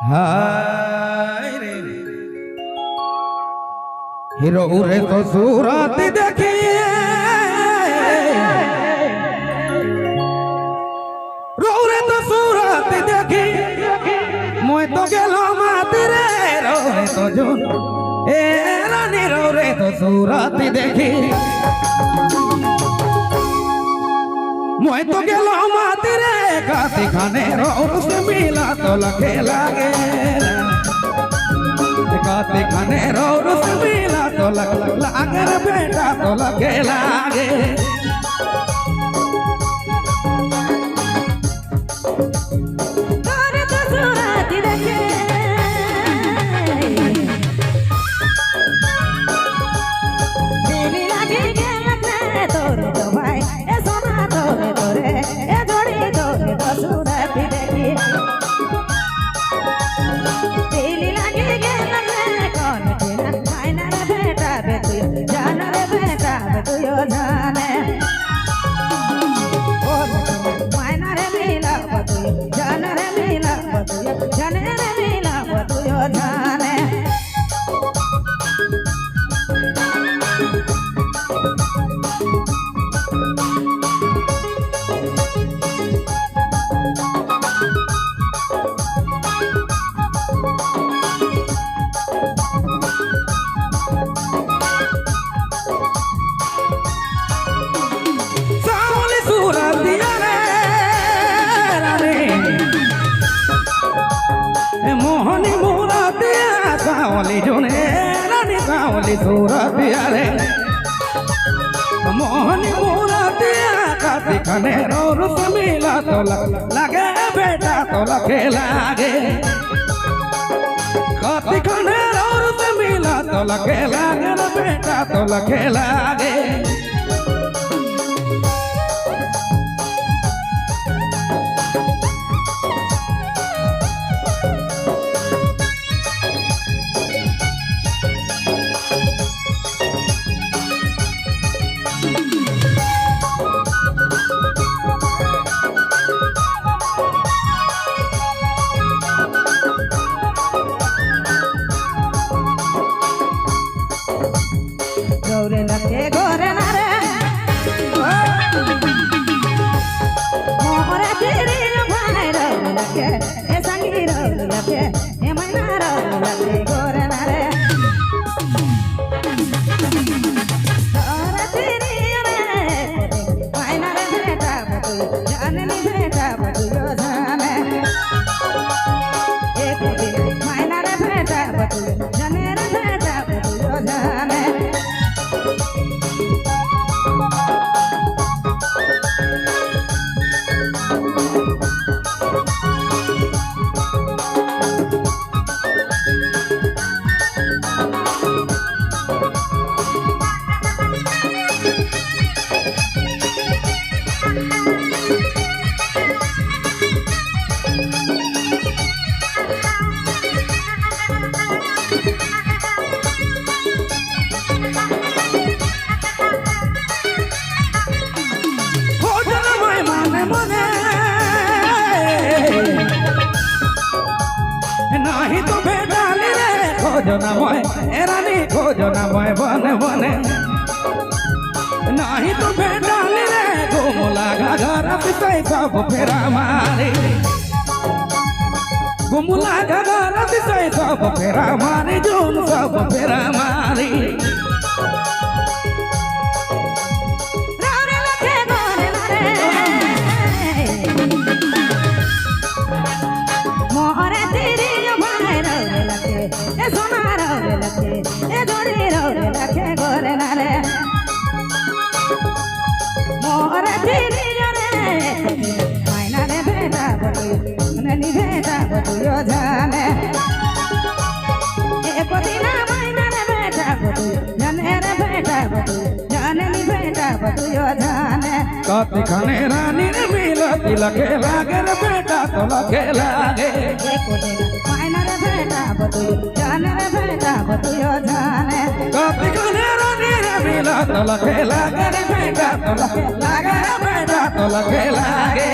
हाय रे हीरो रे तो सूरत देखिए रो रे तो सूरत देखी मोय तो गेलो मात रे रो रे तो जो ए रानी रो रे तो सूरत देखी मोय तो गेलो मात रे काती खाने रो से मिला तो लगे लागे काती खाने रो से मिला तो लागे रे बेटा तो लगे लागे सावली जोने रानी सावली सूरत यारे मोहनी मूरतिया काती खाने रो से मिला तो लगे बेटा तो लगे लागे काती खाने रो से मिला तो लगे लागे बेटा तो लगे लागे नहीं तो भेटाली रे खोजो ना मोय रानी खोजो ना मोय बने बने नहीं तो भेटाली रे घुमुला घर पिसाई सब फेरा मारी घुमुला घर पिसाई सब फेरा मारी जून सब फेरा मारी काती खाने रानी रे मिला लगे लागे रे बेटा तो लगे लागे काती खाने रानी रे मिला तो लगे लागे रे बेटा तो लगे लागे रे बेटा तो लगे लागे